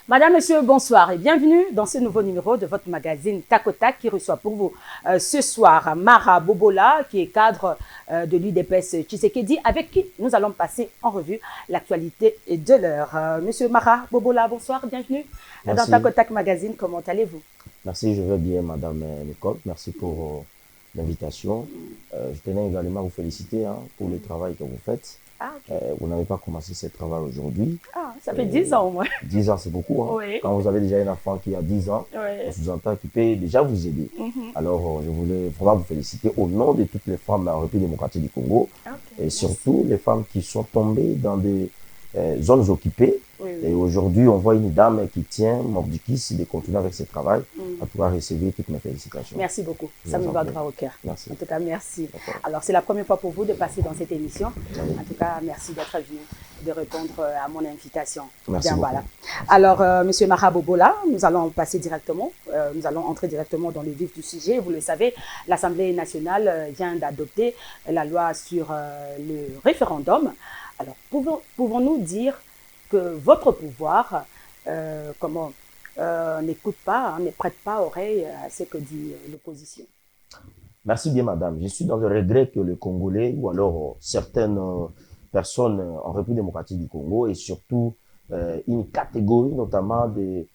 Madame, Monsieur, bonsoir et bienvenue dans ce nouveau numéro de votre magazine Tac au Tac qui reçoit pour vous ce soir Mara Bobola qui est cadre de l'UDPS Tshisekedi avec qui nous allons passer en revue l'actualité de l'heure. Monsieur Mara Bobola, bonsoir, bienvenue dans Tac au Tac magazine. Comment allez-vous? Merci, je vais bien Madame Nicole, merci pour l'invitation. Je tenais également à vous féliciter pour le travail que vous faites. Ah, okay. Vous n'avez pas commencé ce travail aujourd'hui. Ah, ça fait 10 ans au moins. 10 ans, c'est beaucoup. Oui. Quand vous avez déjà un enfant qui a 10 ans, Oui. on sous-entend qu'il peut déjà vous aider. Alors, je voulais vraiment vous féliciter au nom de toutes les femmes de la République démocratique du Congo. Okay, et surtout les femmes qui sont tombées dans des zones occupées. Oui. Et aujourd'hui, on voit une dame qui tient mordicus de continuer avec ce travail. En tout cas, recevoir toutes mes félicitations. Merci beaucoup. Ça me va droit au cœur. Merci. En tout cas, merci. Alors, c'est la première fois pour vous de passer dans cette émission. Oui. En tout cas, merci d'être venu, de répondre à mon invitation. Merci beaucoup. Voilà. Alors, Monsieur Mara Bobola, nous allons passer directement, nous allons entrer directement dans le vif du sujet. Vous le savez, l'Assemblée nationale vient d'adopter la loi sur le référendum. Alors, pouvons-nous dire que votre pouvoir, n'écoute pas, ne prête pas oreille à ce que dit l'opposition? Merci bien, madame. Je suis dans le regret que les Congolais, ou alors certaines personnes en République démocratique du Congo, et surtout une catégorie notamment de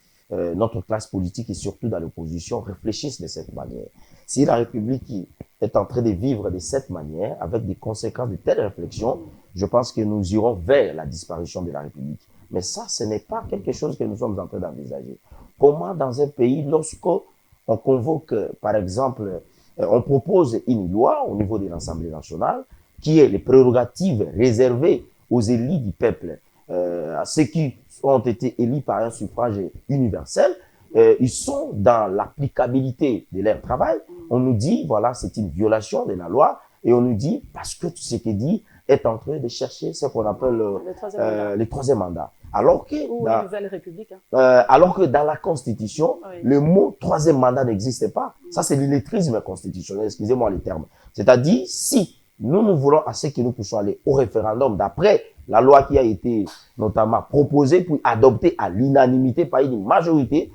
notre classe politique et surtout dans l'opposition, réfléchissent de cette manière. Si la République est en train de vivre de cette manière, avec des conséquences de telles réflexions, je pense que nous irons vers la disparition de la République. Mais ça, ce n'est pas quelque chose que nous sommes en train d'envisager. Comment dans un pays, lorsqu'on convoque, par exemple, on propose une loi au niveau de l'Assemblée nationale qui est les prérogatives réservées aux élus du peuple, à ceux qui ont été élus par un suffrage universel, ils sont dans l'applicabilité de leur travail. On nous dit, voilà, c'est une violation de la loi, et on nous dit, parce que tout ce qui est dit est en train de chercher ce qu'on appelle le troisième mandat. Alors que, la nouvelle république. Alors que dans la Constitution, oui, le mot troisième mandat n'existe pas. Ça, c'est l'illettrisme constitutionnel, excusez-moi les termes. C'est-à-dire, si nous voulons à ce que nous puissions aller au référendum d'après la loi qui a été notamment proposée puis adoptée à l'unanimité par une majorité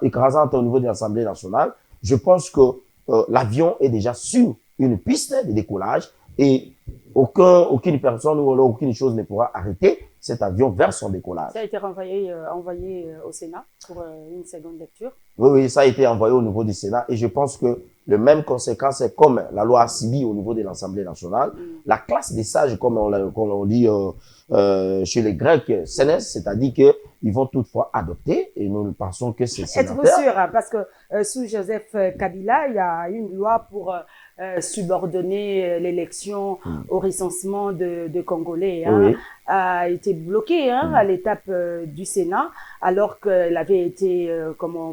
écrasante au niveau de l'Assemblée nationale, je pense que l'avion est déjà sur une piste de décollage et aucune personne ou aucune chose ne pourra arrêter cet avion vers son décollage. Ça a été envoyé au Sénat pour une seconde lecture. Oui, ça a été envoyé au niveau du Sénat et je pense que les mêmes conséquences, comme la loi a subi au niveau de l'Assemblée nationale, la classe des sages, comme on dit chez les Grecs, sénès, c'est-à-dire qu'ils vont toutefois adopter et nous pensons que c'est sénateur. Êtes-vous sûr, parce que sous Joseph Kabila, il y a une loi pour subordonner l'élection au recensement de Congolais, oui, a été bloquée à l'étape du Sénat, alors qu'elle avait été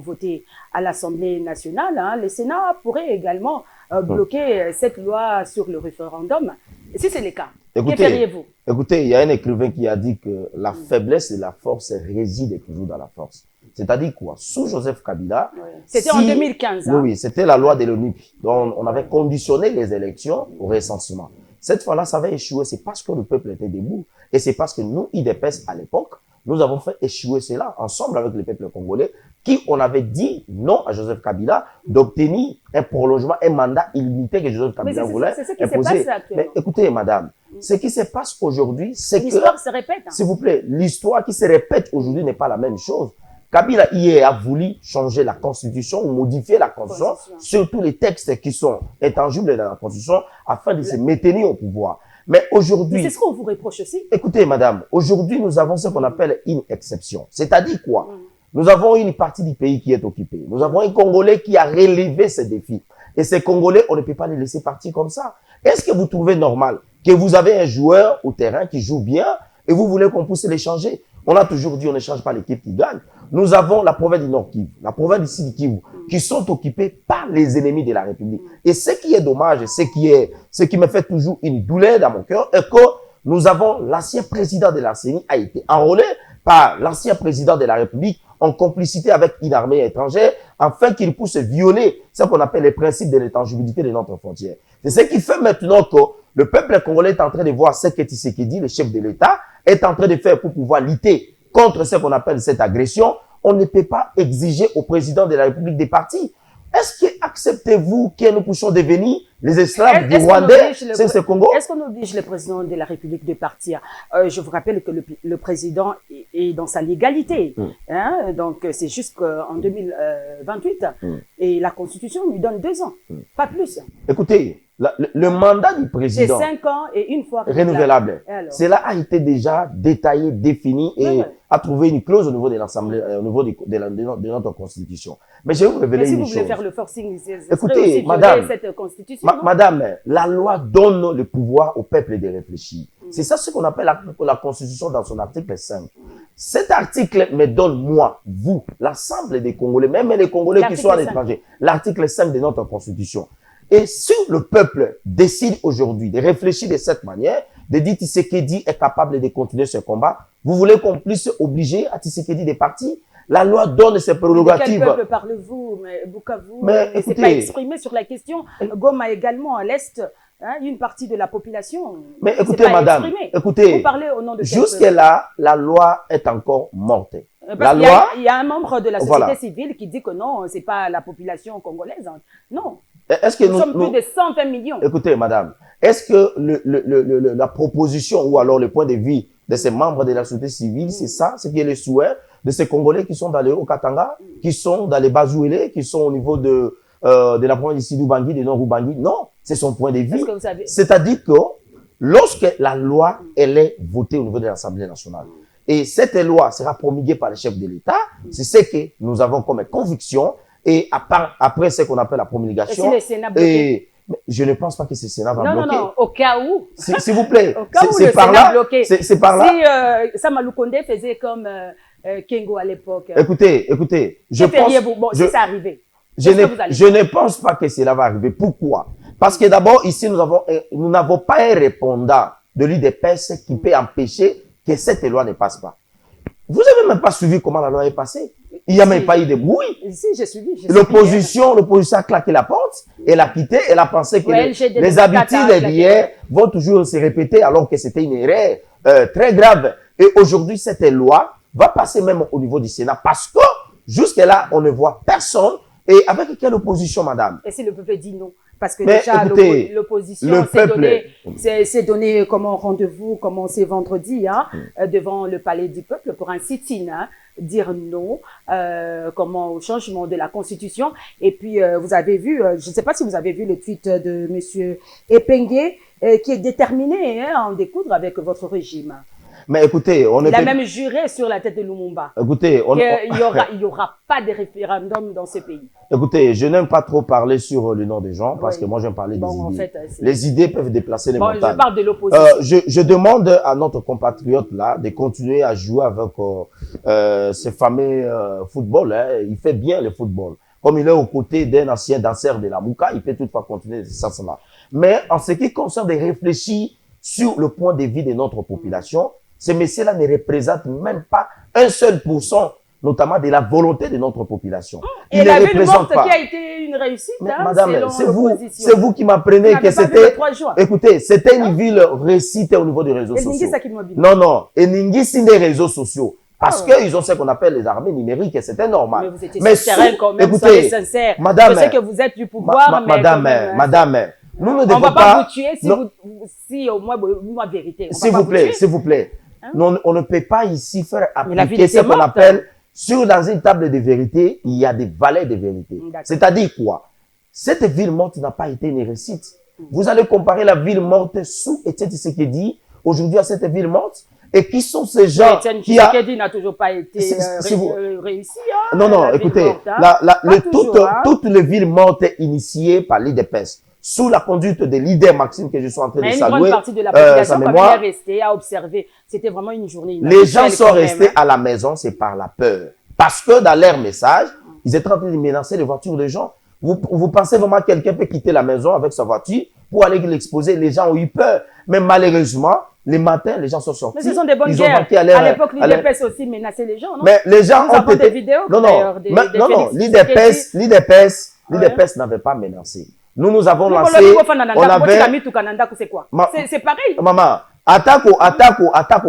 votée à l'Assemblée nationale. Le Sénat pourrait également bloquer cette loi sur le référendum. Si c'est le cas, que feriez-vous? Écoutez, il y a un écrivain qui a dit que la faiblesse et la force résident toujours dans la force. C'est-à-dire quoi? Sous Joseph Kabila... C'était en 2015. Oui, c'était la loi de l'ONU. Donc, on avait conditionné les élections au recensement. Cette fois-là, ça avait échoué. C'est parce que le peuple était debout. Et c'est parce que nous, IDPS, à l'époque, nous avons fait échouer cela ensemble avec le peuple congolais, qui on avait dit non à Joseph Kabila d'obtenir un prolongement, un mandat illimité que Joseph Kabila voulait imposer. C'est ce qui se passe actuellement. Mais écoutez, madame, ce qui se passe aujourd'hui, c'est que... L'histoire se répète. S'il vous plaît, l'histoire qui se répète aujourd'hui n'est pas la même chose. Kabila hier a voulu changer la Constitution ou modifier la Constitution, surtout les textes qui sont intangibles dans la Constitution, afin de se maintenir au pouvoir. Mais aujourd'hui... C'est ce qu'on vous reproche aussi. Écoutez, madame, aujourd'hui, nous avons ce qu'on appelle une exception. C'est-à-dire quoi? Nous avons une partie du pays qui est occupée. Nous avons un Congolais qui a relevé ces défis. Et ces Congolais, on ne peut pas les laisser partir comme ça. Est-ce que vous trouvez normal que vous avez un joueur au terrain qui joue bien et vous voulez qu'on puisse l'échanger? On a toujours dit on ne change pas l'équipe qui gagne. Nous avons la province du Nord Kivu, la province du Sud Kivu, qui sont occupées par les ennemis de la République. Et ce qui est dommage, ce qui me fait toujours une douleur dans mon cœur, est que nous avons l'ancien président de la CENI a été enrôlé par l'ancien président de la République en complicité avec une armée étrangère, afin qu'il puisse violer ce qu'on appelle les principes de l'intangibilité de notre frontière. C'est ce qui fait maintenant que le peuple congolais est en train de voir ce que Tshisekedi, le chef de l'État, est en train de faire pour pouvoir lutter contre ce qu'on appelle cette agression. on ne peut pas exiger au président de la République des partis. Est-ce que acceptez-vous que nous puissions devenir les esclaves du Rwandais, c'est Congo? Est-ce qu'on oblige le président de la République de partir? Je vous rappelle que le président est dans sa légalité. Hein? Donc, c'est juste qu'en 2028, et la Constitution lui donne 2 ans, pas plus. Écoutez, le mandat du président, c'est 5 ans et une fois renouvelable. Cela a été déjà détaillé, défini et a trouvé une clause au niveau de l'Assemblée, au niveau de notre Constitution. Mais je vais vous révéler une chose. Si vous voulez faire le forcing, écoutez, madame, cette Constitution, madame, la loi donne le pouvoir au peuple de réfléchir. C'est ça ce qu'on appelle la Constitution dans son article 5. Cet article me donne, moi, vous, l'ensemble des Congolais, même les Congolais qui sont à l'étranger, l'article 5 de notre Constitution. Et si le peuple décide aujourd'hui de réfléchir de cette manière, de dire Tshisekedi est capable de continuer ce combat, vous voulez qu'on puisse obliger à Tshisekedi de partir? La loi donne ses prérogatives. De quel peuple parlez-vous? Bukavu ne s'est pas exprimé sur la question. Goma également, à l'Est, hein, une partie de la population. Mais écoutez, madame, écoutez, vous parlez au nom de jusque-là, la loi est encore morte. Parce il y a un membre de la société civile qui dit que non, c'est pas la population congolaise. Hein. Non. Est-ce que nous sommes plus de 120 millions. Écoutez, madame, est-ce que la proposition ou alors le point de vue de ces membres de la société civile, c'est ça, ce qui est le souhait de ces Congolais qui sont dans le Haut-Katanga, qui sont dans les Bazouélé, qui sont au niveau de la province de Sidou-Bangui, de Nord-Ubangi? Non, c'est son point de vue. C'est-à-dire que lorsque la loi, elle est votée au niveau de l'Assemblée nationale, et cette loi sera promulguée par le chef de l'État, c'est ce que nous avons comme conviction. Et après ce qu'on appelle la promulgation, je ne pense pas que ce Sénat va bloquer. Non, au cas où. S'il vous plaît. Au cas où le Sénat bloqué. C'est par là. Si Samalou Condé faisait comme Kengo à l'époque. Écoutez, je pense... Bon, si ça arrivait. Je ne pense pas que cela va arriver. Pourquoi? Parce que d'abord, ici, nous n'avons pas un répondant de l'UDPS qui peut empêcher que cette loi ne passe pas. Vous n'avez même pas suivi comment la loi est passée. Il n'y a même pas eu de bruit. Si, j'ai suivi. L'opposition a claqué la porte, elle a quitté, elle a pensé que les habitudes d'hier vont toujours se répéter alors que c'était une erreur très grave. Et aujourd'hui, cette loi va passer même au niveau du Sénat parce que jusque-là, on ne voit personne. Et avec quelle opposition, madame? Et si le peuple dit non? Parce que déjà, l'opposition s'est donné comme un rendez-vous, comme c'est vendredi, hein, devant le palais du peuple pour un sit-in, hein, dire non au changement de la Constitution. Et puis, vous avez vu, je ne sais pas si vous avez vu le tweet de monsieur Epengue, qui est déterminé à en découdre avec votre régime. Mais écoutez, il a même juré sur la tête de Lumumba. Écoutez, il y aura pas de référendum dans ce pays. Écoutez, je n'aime pas trop parler sur le nom des gens parce que moi j'aime parler des idées. En fait, les idées peuvent déplacer les montagnes. Je parle de l'opposition. Je demande à notre compatriote là de continuer à jouer avec ce fameux football. Hein. Il fait bien le football. Comme il est aux côtés d'un ancien danseur de la Mouka, il peut toutefois continuer ce sens-là. Mais en ce qui concerne de réfléchir sur le point de vue de notre population, ces messieurs-là ne représentent même pas 1%, notamment de la volonté de notre population. Et la ville morte qui a été une réussite, mais hein, madame, c'est vous qui m'apprenez que c'était... Écoutez, c'était une ville réussite au niveau des réseaux sociaux. Non. Et Ningisi des réseaux sociaux. Parce qu'ils ont ce qu'on appelle les armées numériques et c'était normal. Mais vous étiez sincère quand même, soyez sincère. Madame, je sais que vous êtes du pouvoir, madame, nous ne devons on va pas vous tuer si au moins la vérité. S'il vous plaît. Hein? On ne peut pas ici faire appliquer ce qu'on appelle, dans une table de vérité, il y a des valeurs de vérité. C'est-à-dire quoi? Cette ville morte n'a pas été une réussite. Vous allez comparer la ville morte sous Etienne Tshisekedi aujourd'hui à cette ville morte. Et qui sont ces gens qui Tshisekedi n'a toujours pas été réussi. Hein, non, écoutez, toutes les villes mortes initiées par l'IDPS, sous la conduite des leaders Maxime que je suis en train de saluer. Une grande partie de la population est restée à observer. C'était vraiment une journée. Les gens sont restés à la maison, c'est par la peur. Parce que dans leur message, ils étaient en train de menacer les voitures des gens. Vous pensez vraiment que quelqu'un peut quitter la maison avec sa voiture pour aller l'exposer? Les gens ont eu peur. Mais malheureusement, les matins, les gens sont sortis. Mais ce sont des bonnes guerres. À l'époque, l'IDPS aussi menaçait les gens, non? Mais les gens ont été... des vidéos. Non, l'IDPS n'avait pas menacé. Nous avons lancé... C'est pareil. Maman, Atako,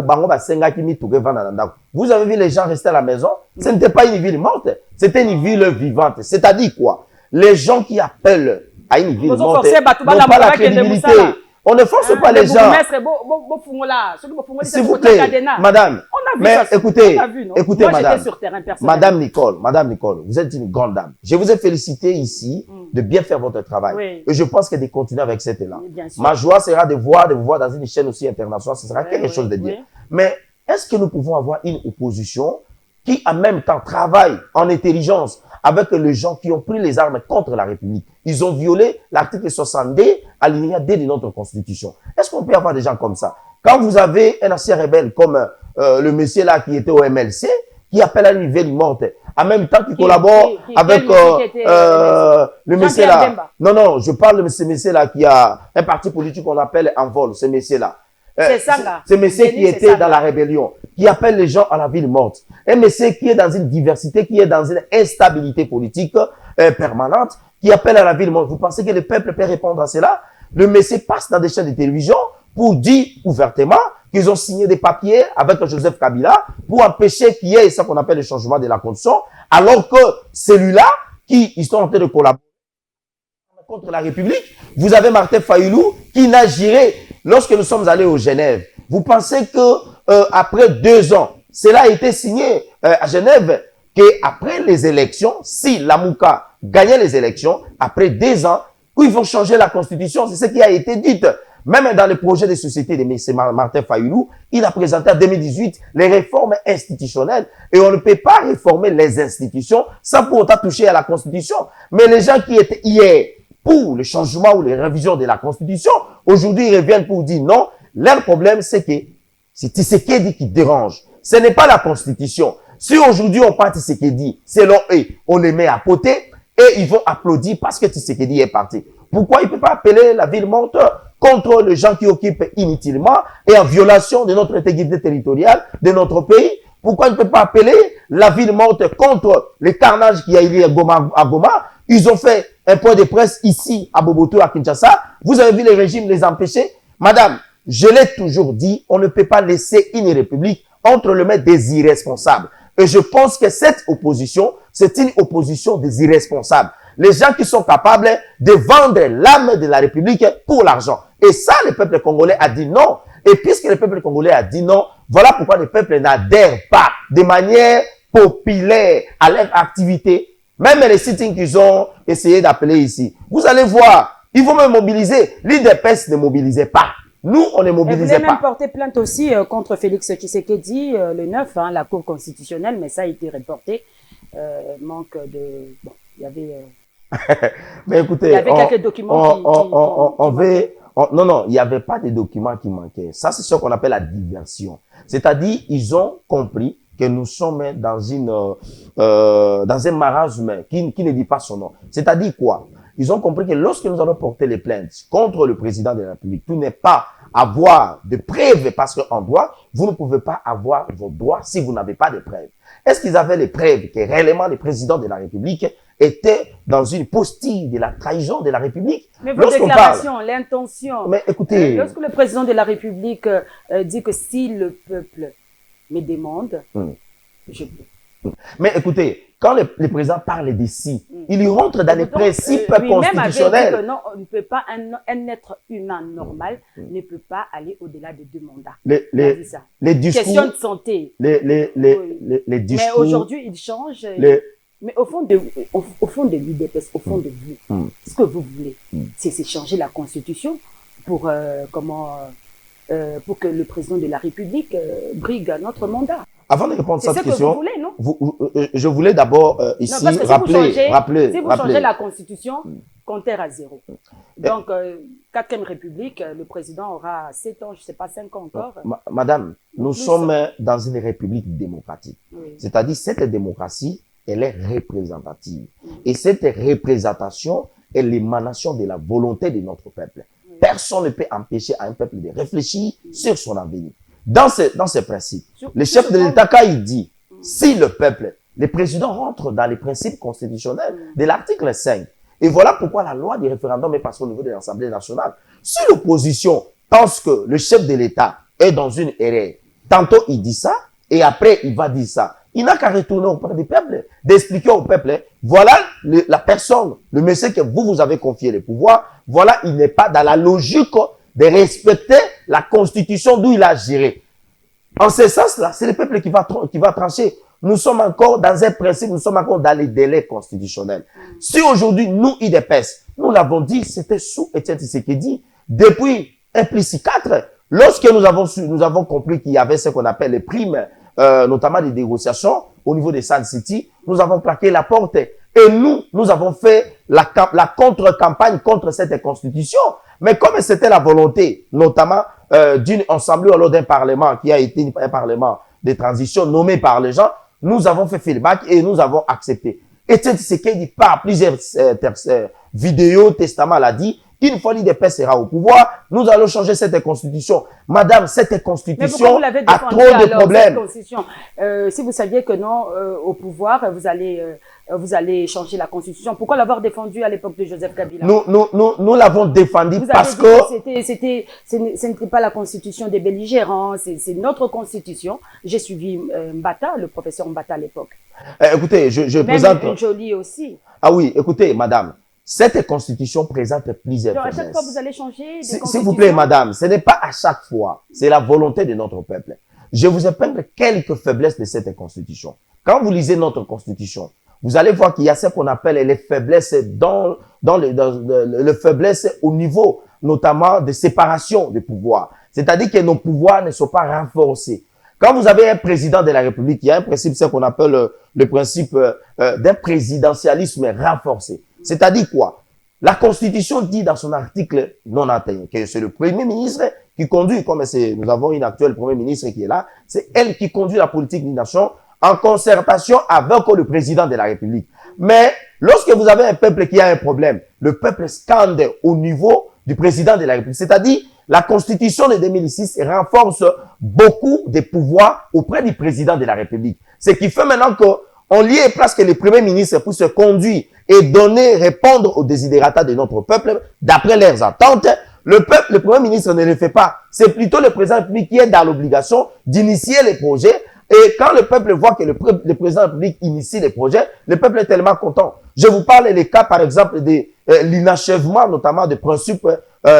bango basenga kimi touke vanda ndako. Vous avez vu les gens rester à la maison? Ce n'était pas une ville morte, c'était une ville vivante. C'est-à-dire quoi? Les gens qui appellent à une ville morte n'ont pas la crédibilité. On ne force pas les gens. S'il vous plaît, madame. Mais écoutez, madame Nicole, vous êtes une grande dame. Je vous ai félicité ici de bien faire votre travail. Oui. Et je pense que de continuer avec cet élan. Ma joie sera de vous voir dans une chaîne aussi internationale. Ce sera quelque chose de bien. Mais est-ce que nous pouvons avoir une opposition qui en même temps travaille en intelligence avec les gens qui ont pris les armes contre la République? Ils ont violé l'article 60D, alinéa D de notre Constitution. Est-ce qu'on peut avoir des gens comme ça? Quand vous avez un ancien rebelle comme le monsieur là qui était au MLC, qui appelle à une ville morte, en même temps qui collabore avec le monsieur là. Non, je parle de ce monsieur là qui a un parti politique qu'on appelle en vol, ce monsieur là. Ce monsieur qui était dans la rébellion, qui appelle les gens à la ville morte. Un monsieur qui est dans une diversité, qui est dans une instabilité politique permanente, qui appelle à la ville morte. Vous pensez que le peuple peut répondre à cela? Le monsieur passe dans des chaînes de télévision pour dire ouvertement qu'ils ont signé des papiers avec Joseph Kabila pour empêcher qu'il y ait ce qu'on appelle le changement de la constitution, alors que celui-là, qui ils sont en train de collaborer contre la République, vous avez Martin Fayulu qui n'a géré lorsque nous sommes allés au Genève. Vous pensez que après 2 ans, cela a été signé à Genève, qu'après les élections, si Lamouka gagnait les élections, après 2 ans, ils vont changer la constitution, c'est ce qui a été dit. Même dans le projet de société de M. Martin Fayulu, il a présenté en 2018 les réformes institutionnelles. Et on ne peut pas réformer les institutions sans pour autant toucher à la Constitution. Mais les gens qui étaient hier pour le changement ou les révisions de la Constitution, aujourd'hui ils reviennent pour dire non. Leur problème, c'est que c'est Tshisekedi qui dérange. Ce n'est pas la Constitution. Si aujourd'hui on part Tshisekedi, selon eux, on les met à côté et ils vont applaudir parce que Tshisekedi est parti. Pourquoi il ne peut pas appeler la ville morte contre les gens qui occupent inutilement et en violation de notre intégrité territoriale, de notre pays? Pourquoi il ne peut pas appeler la ville morte contre le carnage qu'il y a eu à Goma? Ils ont fait un point de presse ici à Boboto, à Kinshasa. Vous avez vu les régimes les empêcher? Madame, je l'ai toujours dit, on ne peut pas laisser une république entre les mains des irresponsables. Et je pense que cette opposition, c'est une opposition des irresponsables. Les gens qui sont capables de vendre l'âme de la République pour l'argent. Et ça, le peuple congolais a dit non. Et puisque le peuple congolais a dit non, voilà pourquoi le peuple n'adhère pas de manière populaire à leur activité. Même les sittings qu'ils ont essayé d'appeler ici. Vous allez voir, ils vont me mobiliser. L'IDPS ne mobilisait pas. Nous, on ne mobilisait pas. Vous avez même porté plainte aussi contre Félix Tshisekedi le 9, la Cour constitutionnelle, mais ça a été reporté. Manque de... Bon, il y avait... Mais écoutez, il y avait quelques documents non, il n'y avait pas de documents qui manquaient. Ça, c'est ce qu'on appelle la diversion. C'est-à-dire, ils ont compris que nous sommes dans un marasme qui ne dit pas son nom. C'est-à-dire quoi? Ils ont compris que lorsque nous allons porter les plaintes contre le président de la République, tout n'est pas avoir de preuves, parce qu'en droit, vous ne pouvez pas avoir vos droits si vous n'avez pas de preuves. Est-ce qu'ils avaient les preuves que réellement le président de la République était dans une posture de la trahison de la République? Mais vos déclarations, l'intention. Mais écoutez, lorsque le président de la République dit que si le peuple me demande, je peux. Mais écoutez, quand le président parle d'ici, il y rentre dans les principes constitutionnels. Avait dit que non, on ne peut pas, un être humain normal ne peut pas aller au-delà de 2 mandats. Les discours. Question de santé. Les discours. Mais aujourd'hui, il change. Mais au fond de l'UDPS, au fond de vous, ce que vous voulez, c'est changer la Constitution pour que le président de la République brigue notre mandat. Avant de répondre à cette question, vous voulez, non? je voulais d'abord ici rappeler. Si vous changez la Constitution, comptez à 0. Donc, 4e République, le président aura 7 ans, je ne sais pas, 5 ans encore. Madame, nous sommes dans une république démocratique. Oui. C'est-à-dire, cette démocratie, elle est représentative. Et cette représentation est l'émanation de la volonté de notre peuple. Personne ne peut empêcher à un peuple de réfléchir sur son avenir. Dans ces principes, le chef de l'État, quand il dit, si le peuple, le président rentre dans les principes constitutionnels de l'article 5. Et voilà pourquoi la loi du référendum est passée au niveau de l'Assemblée nationale. Si l'opposition pense que le chef de l'État est dans une erreur. Tantôt, il dit ça, et après, il va dire ça. Il n'a qu'à retourner auprès du peuple, d'expliquer au peuple, voilà la personne, le monsieur que vous avez confié le pouvoir, voilà, il n'est pas dans la logique de respecter la constitution d'où il a géré. En ce sens-là, c'est le peuple qui va trancher. Nous sommes encore dans un principe, nous sommes encore dans les délais constitutionnels. Si aujourd'hui, nous, IDPS, nous l'avons dit, c'était sous Étienne Tshisekedi, depuis implicite 4, lorsque nous avons compris qu'il y avait ce qu'on appelle les primes, notamment des négociations au niveau des Sun City, nous avons claqué la porte et nous avons fait la contre-campagne contre cette constitution. Mais comme c'était la volonté, notamment d'une assemblée ou d'un parlement qui a été un parlement de transition nommé par les gens, nous avons fait feedback et nous avons accepté. Et c'est ce qu'il dit par plusieurs vidéos, testaments l'a dit. Une fois l'IDPS sera au pouvoir, nous allons changer cette constitution. Madame, cette constitution a trop de problèmes. Si vous saviez que non, au pouvoir, vous allez changer la constitution, pourquoi l'avoir défendue à l'époque de Joseph Kabila? Nous l'avons défendue parce que ce n'était pas la constitution des belligérants, c'est notre constitution. J'ai suivi Mbata, le professeur Mbata à l'époque. Écoutez, je présente... Même Jolie aussi. Ah oui, écoutez, madame. Cette constitution présente plusieurs faiblesses. À chaque fois, vous allez changer des constitutions. S'il vous plaît, madame, ce n'est pas à chaque fois. C'est la volonté de notre peuple. Je vous épingle quelques faiblesses de cette constitution. Quand vous lisez notre constitution, vous allez voir qu'il y a ce qu'on appelle les faiblesses le faiblesses au niveau, notamment de séparation des pouvoirs. C'est-à-dire que nos pouvoirs ne sont pas renforcés. Quand vous avez un président de la République, il y a un principe, ce qu'on appelle le principe d'un présidentialisme renforcé. C'est-à-dire quoi? La Constitution dit dans son article 91 que c'est le Premier ministre qui conduit, comme nous avons une actuelle Premier ministre qui est là, c'est elle qui conduit la politique d'une nation en concertation avec le président de la République. Mais lorsque vous avez un peuple qui a un problème, le peuple scande au niveau du président de la République. C'est-à-dire, la Constitution de 2006 renforce beaucoup de pouvoirs auprès du président de la République. Ce qui fait maintenant qu'on lie presque les premiers ministres pour se conduire et répondre aux désidératas de notre peuple d'après leurs attentes. Le premier ministre ne le fait pas. C'est plutôt le président de la République qui est dans l'obligation d'initier les projets. Et quand le peuple voit que le président de la République initie les projets, le peuple est tellement content. Je vous parle des cas, par exemple, de l'inachèvement, notamment des principes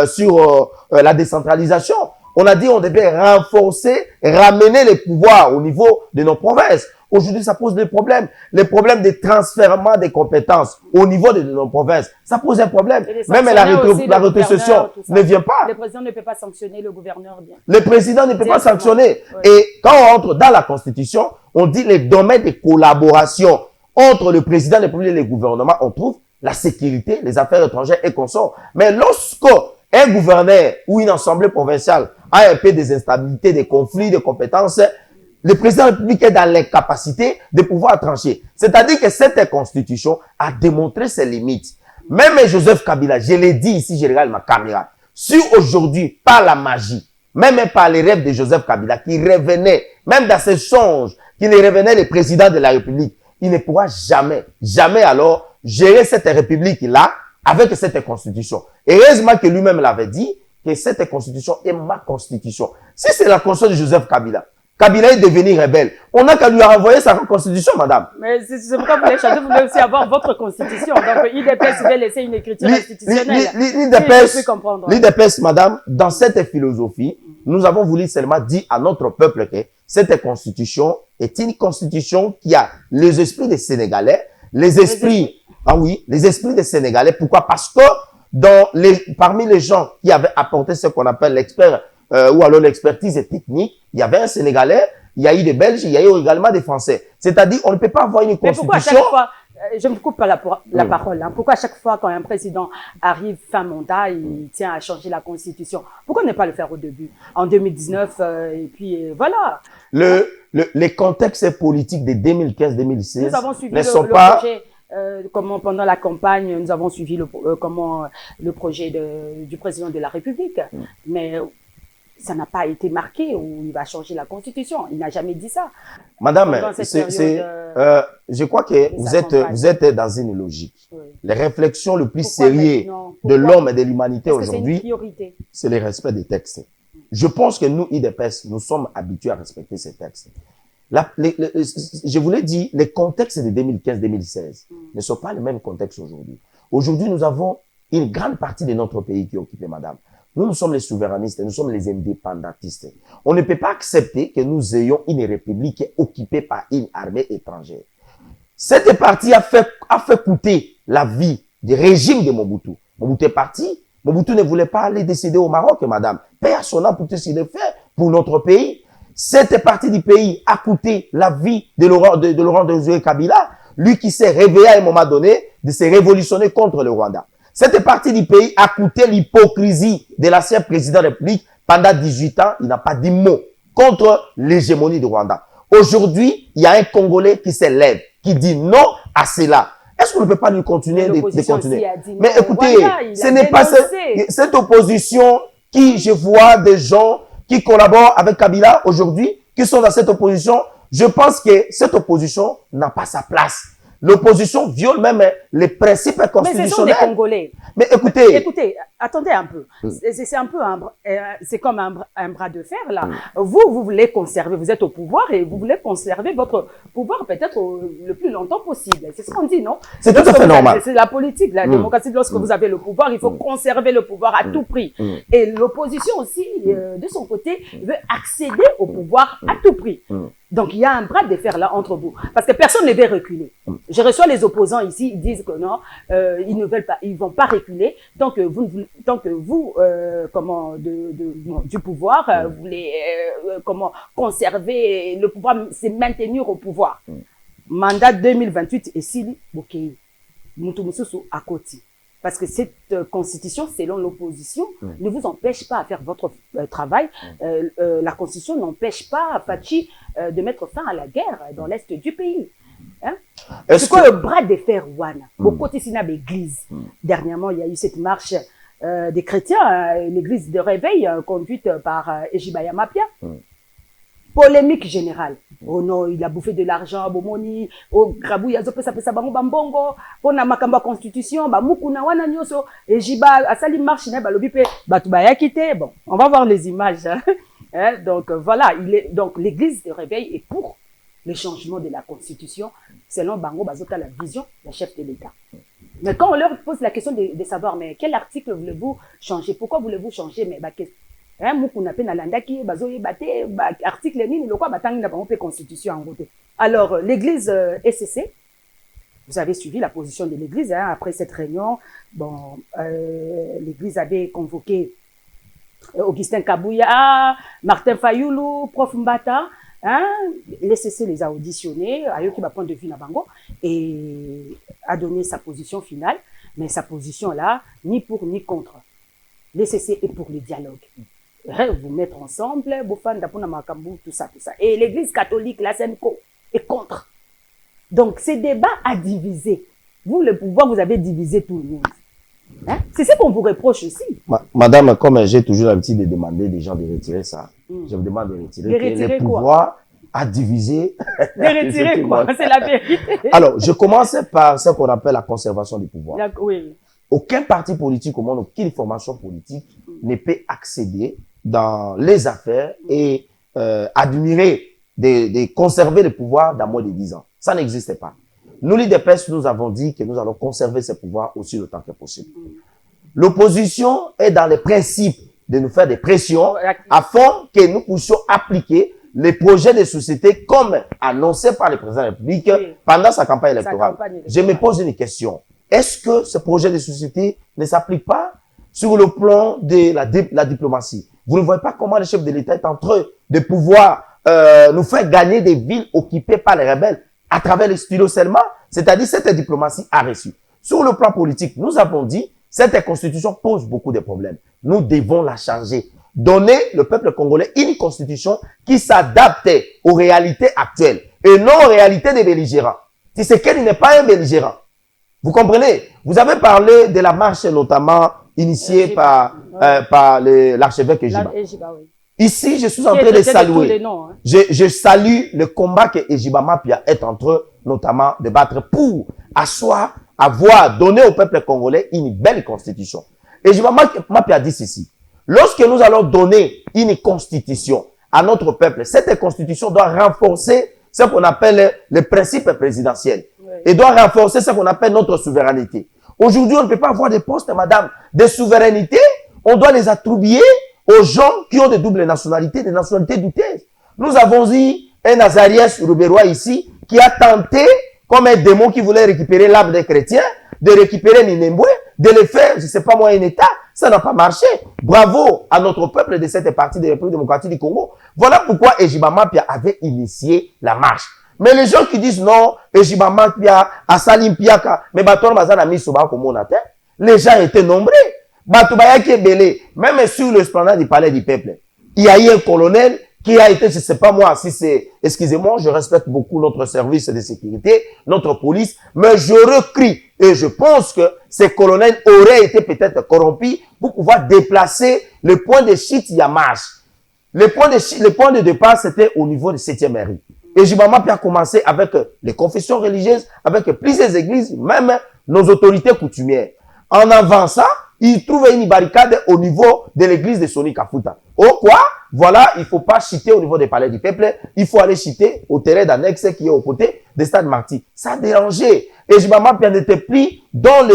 sur la décentralisation. On a dit on devait renforcer, ramener les pouvoirs au niveau de nos provinces. Aujourd'hui, ça pose des problèmes. Les problèmes de transfèrement des compétences au niveau de nos provinces, ça pose un problème. Même la rétrocession ne vient pas. Le président ne peut pas sanctionner, le gouverneur vient. Le président ne peut pas sanctionner. Oui. Et quand on entre dans la Constitution, on dit les domaines de collaboration entre le président de la République et le gouvernement, on trouve la sécurité, les affaires étrangères et consorts. Mais lorsque un gouverneur ou une assemblée provinciale a un peu des instabilités, des conflits de compétences, le président de la République est dans l'incapacité de pouvoir trancher. C'est-à-dire que cette constitution a démontré ses limites. Même Joseph Kabila, je l'ai dit ici, je regarde ma caméra, si aujourd'hui, par la magie, même par les rêves de Joseph Kabila, qui revenait, même dans ses songes, qui ne revenait le président de la République, il ne pourra jamais alors gérer cette République-là avec cette constitution. Heureusement que lui-même l'avait dit, que cette constitution est ma constitution. Si c'est la constitution de Joseph Kabila, Kabila est devenu rebelle. On n'a qu'à lui renvoyer sa constitution, madame. Mais c'est pourquoi vous voulez changer, vous voulez aussi avoir votre constitution. Donc, l'IDPS va laisser une écriture institutionnelle. L'IDPS, madame, dans cette philosophie, nous avons voulu seulement dire à notre peuple que cette constitution est une constitution qui a les esprits des Sénégalais, les esprits des Sénégalais. Pourquoi? Parce que parmi les gens qui avaient apporté ce qu'on appelle l'expert, ou alors l'expertise technique, il y avait un Sénégalais, il y a eu des Belges, il y a eu également des Français. C'est-à-dire, on ne peut pas avoir une constitution... Mais pourquoi à chaque fois, je ne me coupe pas la parole, hein, pourquoi à chaque fois quand un président arrive fin mandat, il tient à changer la constitution? Pourquoi ne pas le faire au début, en 2019, et puis voilà. Les contextes politiques de 2015-2016 nous avons suivi ne sont pas... projet, comment pendant la campagne, nous avons suivi le projet du président de la République. Mais ça n'a pas été marqué où il va changer la constitution. Il n'a jamais dit ça. Madame, je crois que vous êtes dans une logique. Oui. Les réflexions le plus sérieuses de l'homme et de l'humanité aujourd'hui, c'est le respect des textes. je pense que nous, IDPS, nous sommes habitués à respecter ces textes. Je vous l'ai dit, les contextes de 2015-2016 ne sont pas les mêmes contextes aujourd'hui. Aujourd'hui, nous avons une grande partie de notre pays qui est occupée, madame. Nous sommes les souverainistes, nous sommes les indépendantistes. On ne peut pas accepter que nous ayons une république occupée par une armée étrangère. Cette partie a fait coûter la vie du régime de Mobutu. Mobutu est parti. Mobutu ne voulait pas aller décider au Maroc, madame. Père son âme pour tout ce qu'il a fait pour notre pays. Cette partie du pays a coûté la vie de Laurent Désiré Kabila, lui qui s'est réveillé à un moment donné de se révolutionner contre le Rwanda. Cette partie du pays a coûté l'hypocrisie de l'ancien président de la République. Pendant 18 ans, il n'a pas dit mot contre l'hégémonie du Rwanda. Aujourd'hui, il y a un Congolais qui s'élève, qui dit non à cela. Est-ce qu'on ne peut pas lui continuer de continuer? Mais écoutez, ce n'est pas cette opposition qui, je vois des gens qui collaborent avec Kabila aujourd'hui, qui sont dans cette opposition. Je pense que cette opposition n'a pas sa place. L'opposition viole même les principes constitutionnels. Mais ce sont des Congolais. Mais écoutez... Écoutez, attendez un peu. C'est un peu c'est comme un bras de fer, là. Vous voulez conserver, vous êtes au pouvoir et vous voulez conserver votre pouvoir peut-être le plus longtemps possible. C'est ce qu'on dit, non? C'est tout à fait normal. C'est la politique, la démocratie. Lorsque vous avez le pouvoir, il faut conserver le pouvoir à tout prix. Et l'opposition aussi, de son côté, veut accéder au pouvoir à tout prix. Donc, il y a un bras de fer là entre vous. Parce que personne ne veut reculer. Je reçois les opposants ici, ils disent que non, ils ne veulent pas, ils vont pas reculer. Tant que vous, du pouvoir, vous voulez, conserver le pouvoir, c'est maintenir au pouvoir. Mandat 2028 et Sili Bokei, Mutumususu Akoti. Parce que cette constitution, selon l'opposition, ne vous empêche pas à faire votre travail. La constitution n'empêche pas Fachi de mettre fin à la guerre dans l'est du pays. Hein? C'est quoi le bras de fer, Wana? Au côté de l'église. Dernièrement, il y a eu cette marche des chrétiens, l'église de réveil conduite par Ejibaya Mapia. Polémique générale. Oh non, il a bouffé de l'argent, Bomoni, oh Grabou, yazo pesa bango bambongo, pona makamba constitution, ba mukuna wana nyoso, Ejiba asali marche na balobi pe batu ba yakite. Bon, on va voir les images. Hein? Donc voilà, donc l'église de réveil est pour le changement de la constitution selon Bango Bazota, la vision du chef de l'État. Mais quand on leur pose la question de savoir mais quel article voulez-vous changer, pourquoi voulez-vous changer, mais hein, article constitution en côté. Alors l'église SCC, vous avez suivi la position de l'église hein, après cette réunion. Bon, l'église avait convoqué Augustin Kabouya, Martin Fayoulou, Prof Mbata. Hein, l'SCC les a auditionnés, a eu qui point de vue na bango et a donné sa position finale. Mais sa position là, ni pour ni contre. L'SCC est pour le dialogue. Vous mettre ensemble, tout ça. Et l'église catholique, la SEMCO, est contre. Donc, ces débats a divisé. Vous, le pouvoir, vous avez divisé tout le monde. Hein? C'est ce qu'on vous reproche aussi. Madame, comme j'ai toujours l'habitude de demander des gens de retirer ça, je vous demande de retirer. Le pouvoir a divisé. De retirer quoi? C'est la vérité. Alors, je commence par ce qu'on appelle la conservation du pouvoir. Oui. Aucun parti politique au monde, aucune formation politique ne peut accéder dans les affaires et admirer, de conserver le pouvoir dans moins de 10 ans. Ça n'existe pas. Nous, les DPS, nous avons dit que nous allons conserver ce pouvoir aussi le temps que possible. L'opposition est dans les principes de nous faire des pressions afin que nous puissions appliquer les projets de société comme annoncé par le président de la République pendant sa campagne électorale. Je me pose une question. Est-ce que ce projet de société ne s'applique pas sur le plan de la diplomatie? Vous ne voyez pas comment le chef de l'État est en train de pouvoir nous faire gagner des villes occupées par les rebelles à travers les stylos seulement? C'est-à-dire cette diplomatie a reçu. Sur le plan politique, nous avons dit cette constitution pose beaucoup de problèmes. Nous devons la changer. Donner le peuple congolais une constitution qui s'adapte aux réalités actuelles et non aux réalités des belligérants. Tshisekedi n'est pas un belligérant. Vous comprenez? Vous avez parlé de la marche notamment initiée par l'archevêque Ejiba. Oui. Ici, je suis en train de saluer. Je salue le combat que Ejiba Mapia est en train notamment de battre pour avoir donné au peuple congolais une belle constitution. Ejiba Mapia dit ceci. Lorsque nous allons donner une constitution à notre peuple, cette constitution doit renforcer ce qu'on appelle les principes présidentiels et doit renforcer ce qu'on appelle notre souveraineté. Aujourd'hui, on ne peut pas avoir des postes, madame, de souveraineté. On doit les attribuer aux gens qui ont des doubles nationalités, des nationalités douteuses. Nous avons eu un Azarias Rouberois ici qui a tenté, comme un démon qui voulait récupérer l'âme des chrétiens, de récupérer Minembwe, de le faire, je ne sais pas moi, un État. Ça n'a pas marché. Bravo à notre peuple de cette partie de la République démocratique du Congo. Voilà pourquoi Ejiba Mapia avait initié la marche. Mais les gens qui disent non, Ejiba Mapia, Asalim Piaka, mais Baton Mazana Misoba comme on a les gens étaient nombreux. Batubaya qui est belé, même sur l'esplanade du palais du peuple. Il y a eu un colonel qui a été, je ne sais pas moi si c'est, excusez-moi, je respecte beaucoup notre service de sécurité, notre police, mais je recris et je pense que ces colonels auraient été peut-être corrompus pour pouvoir déplacer le point de chute Yamash. Le point de départ, c'était au niveau de 7e mairie. Et Jibama a commencé avec les confessions religieuses, avec plusieurs églises, même nos autorités coutumières. En avançant, il trouve une barricade au niveau de l'église de Soni Kafuta. Au quoi? Voilà, il ne faut pas chiter au niveau des palais du peuple, il faut aller chiter au terrain d'annexe qui est aux côtés des stades Marty. Ça a dérangé. Et Jibama n'était plus dans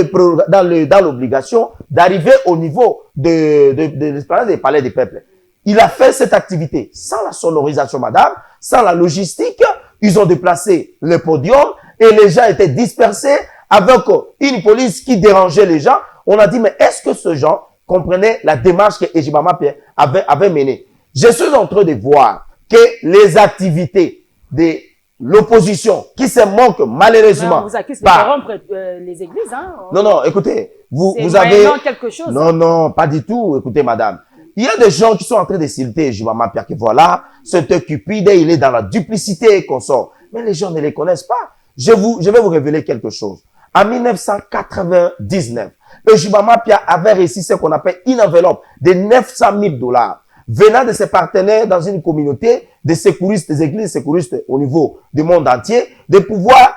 l'obligation d'arriver au niveau de l'esplanade des palais du peuple. Il a fait cette activité sans la sonorisation, madame, sans la logistique. Ils ont déplacé le podium et les gens étaient dispersés avec une police qui dérangeait les gens. On a dit, mais est-ce que ce gens comprenaient la démarche que Ejibama avait menée? Je suis en train de voir que les activités de l'opposition qui se manquent malheureusement. On vous accuse de corrompre les églises, hein? Non, écoutez, vous avez... quelque chose. Non, pas du tout. Écoutez, madame. Il y a des gens qui sont en train de citer Ejibama Pierre, que voilà, c'est cupide, il est dans la duplicité et consort. Mais les gens ne les connaissent pas. Je vais vous révéler quelque chose. En 1999, Ejibama Pierre avait réussi ce qu'on appelle une enveloppe de 900 000 $ venant de ses partenaires dans une communauté de secouristes, des églises secouristes au niveau du monde entier, de pouvoir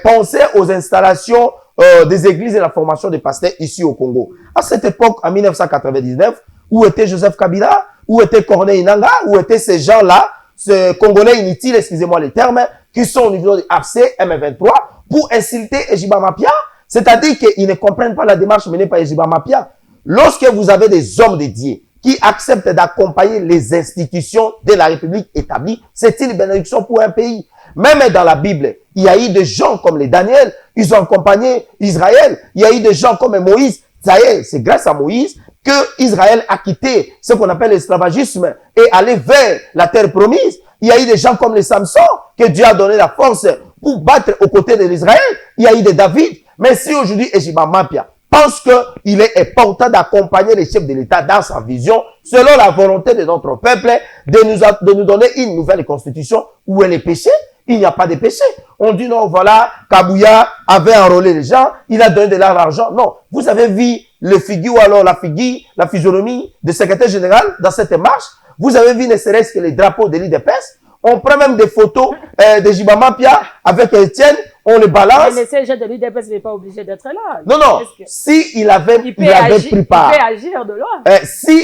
penser aux installations des églises et la formation des pasteurs ici au Congo. À cette époque, en 1999, où était Joseph Kabila? Où était Corneille Nangaa? Où étaient ces gens-là, ces Congolais inutiles, excusez-moi les termes, qui sont au niveau de AFC, M23, pour insulter Ejibama Pierre? C'est-à-dire qu'ils ne comprennent pas la démarche menée par Ejibama Pierre. Lorsque vous avez des hommes dédiés qui acceptent d'accompagner les institutions de la République établie, c'est une bénédiction pour un pays. Même dans la Bible, il y a eu des gens comme les Daniel, ils ont accompagné Israël. Il y a eu des gens comme Moïse. Ça y est, c'est grâce à Moïse que Israël a quitté ce qu'on appelle l'esclavagisme et allé vers la terre promise. Il y a eu des gens comme les Samson que Dieu a donné la force pour battre aux côtés de l'Israël. Il y a eu des David. Mais si aujourd'hui Ejibama Pierre pense qu'il est important d'accompagner les chefs de l'État dans sa vision, selon la volonté de notre peuple, de nous donner une nouvelle constitution où elle est péché, il n'y a pas de péché. On dit non, voilà, Kabouya avait enrôlé les gens, il a donné de l'argent. Non, vous avez vu le figure ou alors la physionomie du secrétaire général dans cette marche. Vous avez vu ne serait-ce que les drapeaux de l'IDPS. On prend même des photos de Ejibama Pierre avec Étienne, on les balance. Mais le CG de l'IDPS n'est pas obligé d'être là. Non, il avait pris part. Il peut agir de loin.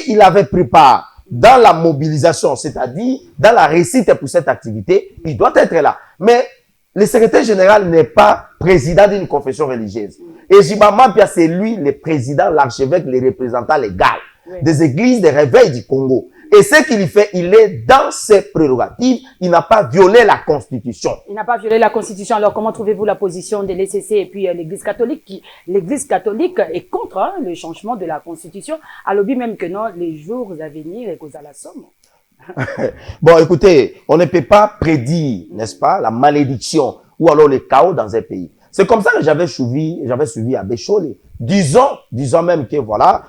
Il avait pris part dans la mobilisation, c'est-à-dire dans la réussite pour cette activité, il doit être là. Mais le secrétaire général n'est pas président d'une confession religieuse. Ejibama Pierre, c'est lui le président, l'archevêque, le représentant légal des églises de réveil du Congo. Et ce qu'il fait, il est dans ses prérogatives. Il n'a pas violé la Constitution. Il n'a pas violé la Constitution. Alors, comment trouvez-vous la position de l'ECC et puis l'Église catholique l'Église catholique est contre le changement de la Constitution. À l'objet même que non, les jours à venir et cause à la somme. Bon, écoutez, on ne peut pas prédire, n'est-ce pas, la malédiction ou alors le chaos dans un pays. C'est comme ça que j'avais suivi Abbé Cholé. Disons même que voilà,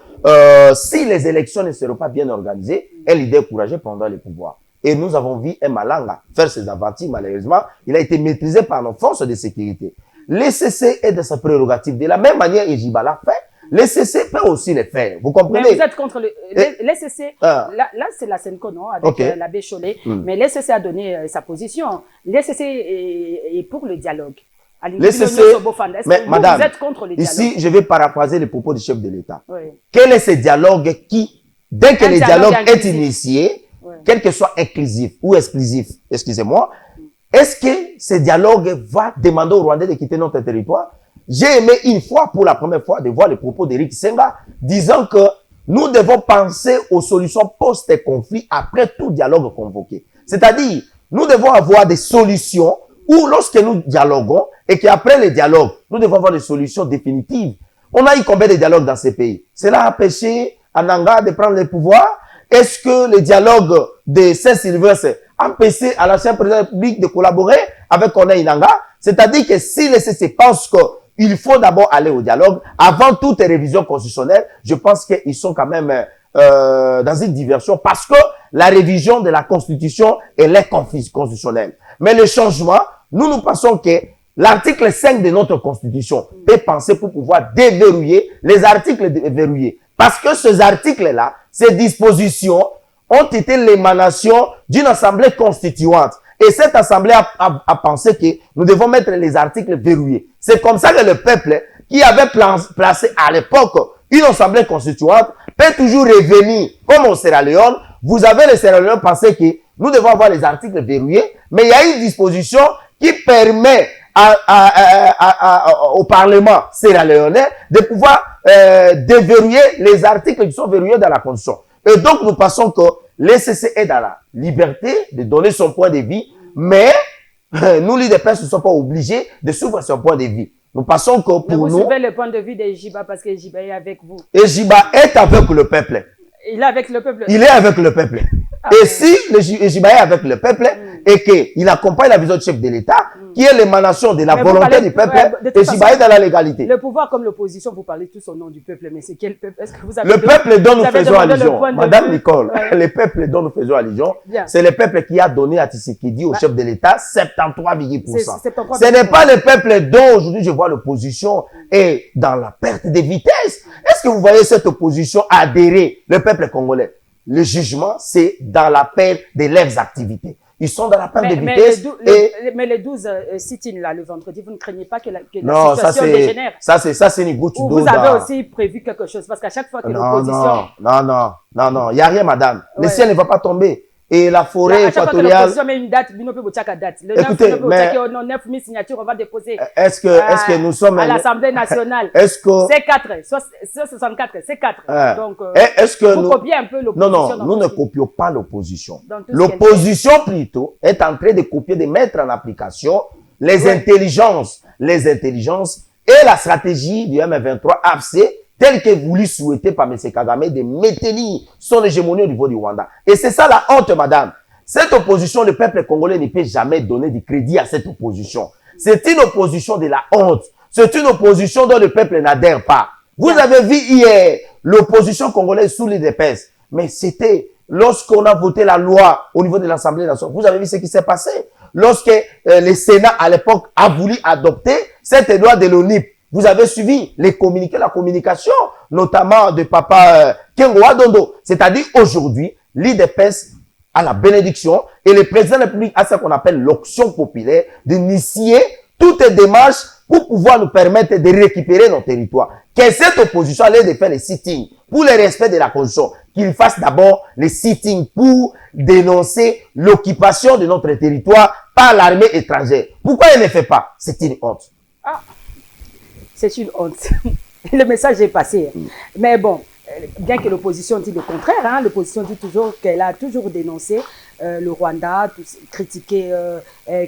si les élections ne seront pas bien organisées, elle est découragée pendant le pouvoir. Et nous avons vu un Malanga faire ses aventures, malheureusement. Il a été maîtrisé par nos forces de sécurité. L'ECC est de sa prérogative. De la même manière, Ejiba l'a fait. L'ECC peut aussi le faire. Vous comprenez? Mais vous êtes contre l'ECC. Là, c'est la Senco, non? Avec l'abbé Cholé. Mais l'ECC a donné sa position. L'ECC est pour le dialogue. L'ECC, mais madame, vous êtes contre le dialogue. Ici, je vais paraphraser les propos du chef de l'État. Oui. Quel est ce dialogue qui Dès que Un le dialogue dialogue est inclusif. initié, Ouais. quel que soit inclusif ou exclusif, excusez-moi, est-ce que ce dialogue va demander aux Rwandais de quitter notre territoire? J'ai aimé une fois, pour la première fois, de voir les propos d'Éric Senga disant que nous devons penser aux solutions post-conflit après tout dialogue convoqué. C'est-à-dire, nous devons avoir des solutions où lorsque nous dialoguons et qu'après le dialogue, nous devons avoir des solutions définitives. On a eu combien de dialogues dans ces pays? Cela a empêché Ananga de prendre le pouvoir? Est-ce que le dialogue de Saint-Sylvestre a empêché à l'ancien président de la République de collaborer avec Corneille Nangaa? C'est-à-dire que si les CC pensent qu'il faut d'abord aller au dialogue, avant toute révision constitutionnelle, je pense qu'ils sont quand même dans une diversion parce que la révision de la Constitution, elle est constitutionnelle. Mais le changement, nous pensons que l'article 5 de notre Constitution est pensé pour pouvoir déverrouiller les articles verrouillés. Parce que ces articles-là, ces dispositions ont été l'émanation d'une assemblée constituante. Et cette assemblée a pensé que nous devons mettre les articles verrouillés. C'est comme ça que le peuple, qui avait placé à l'époque une assemblée constituante, peut toujours revenir, comme au Sierra Leone. Vous avez le Sierra Leone pensé que nous devons avoir les articles verrouillés, mais il y a une disposition qui permet au Parlement sierra-léonais de pouvoir déverrouiller les articles qui sont verrouillés dans la Constitution. Et donc, nous pensons que l'ECC est dans la liberté de donner son point de vue, mais nous, l'IDPS, ne sommes pas obligés de suivre son point de vue. Nous pensons que pour Mais vous nous... suivez le point de vue de Jiba parce que Jiba est avec vous. Et Jiba est avec le peuple. Il est avec le peuple. Il est avec le peuple. Ah, et ouais. si le Jiba est avec le peuple et qu'il accompagne la vision du chef de l'État, qui est l'émanation de la Mais vous volonté parlez- du peuple, de toute et façon, Jiba est dans la légalité. Le pouvoir comme l'opposition, vous parlez tous au nom du peuple, mais c'est quel peuple? Est-ce que vous avez Le peuple dont vous nous avez faisons demandé le allusion, point de Madame vue? Nicole, Ouais. le peuple dont nous faisons allusion, Bien. c'est le peuple qui a donné à Tshisekedi, au chef de l'État, 73,%. C'est 73%. Ce n'est pas le peuple dont aujourd'hui je vois l'opposition est dans la perte de vitesse. Est-ce que vous voyez cette opposition adhérer, le peuple congolais? Le jugement, c'est dans la perte de leurs activités. Ils sont dans la perte de vitesse. Mais les 12 sit-in là, le vendredi, vous ne craignez pas que la Non, situation dégénère? ça c'est une goutte Ou d'eau. vous avez aussi prévu quelque chose? Parce qu'à chaque fois que l'opposition... Non, il n'y a rien, madame. Le Ouais. ciel ne va pas tomber. Et la forêt À chaque fois que équatoriale... l'opposition met une date, Bino peut botter à date. Le 9, Écoutez, Bino peut mais- botter qu'on a 9 000 signatures, on va déposer Est-ce que nous sommes... à l'Assemblée nationale. Est-ce que... C4, 64, C4. Donc, est-ce que vous nous... copiez un peu l'opposition. Non, dans nous tout ne ce qui- copions pas l'opposition. dans tout ce L'opposition, plutôt, est en train de copier, de mettre en application les intelligences et la stratégie du M23 AFC, telle que voulu souhaiter par M. Kagame, de maintenir son hégémonie au niveau du Rwanda. Et c'est ça la honte, madame. Cette opposition, le peuple congolais ne peut jamais donner du crédit à cette opposition. C'est une opposition de la honte. C'est une opposition dont le peuple n'adhère pas. Vous avez vu hier l'opposition congolaise sous l'IDPS. Mais c'était lorsqu'on a voté la loi au niveau de l'Assemblée nationale. Vous avez vu ce qui s'est passé. Lorsque le Sénat, à l'époque, a voulu adopter cette loi de l'ONIP. Vous avez suivi les communiqués, la communication, notamment de papa Kengo Adondo. C'est-à-dire aujourd'hui, l'IDPS a la bénédiction et le président de la République a ce qu'on appelle l'option populaire d'initier toutes les démarches pour pouvoir nous permettre de récupérer nos territoires. Que cette opposition allait de faire les sittings pour le respect de la Constitution, qu'il fasse d'abord les sittings pour dénoncer l'occupation de notre territoire par l'armée étrangère. Pourquoi elle ne fait pas? C'est une honte. C'est une honte. Le message est passé. Mais bon, bien que l'opposition dit le contraire, hein, l'opposition dit toujours qu'elle a toujours dénoncé le Rwanda, critiqué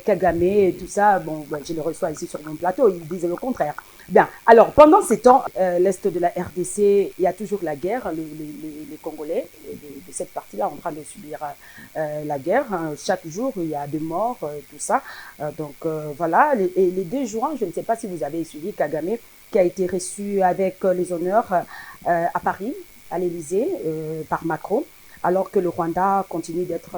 Kagame et tout ça. Bon, ben, je le reçois ici sur mon plateau, ils disent le contraire. Bien, alors pendant ces temps, l'Est de la RDC, il y a toujours la guerre, les Congolais de cette partie-là en train de subir la guerre. Hein. Chaque jour, il y a des morts, tout ça. Donc voilà, et les 2 juin, je ne sais pas si vous avez suivi Kagame, qui a été reçu avec les honneurs à Paris, à l'Élysée, par Macron, alors que le Rwanda continue d'être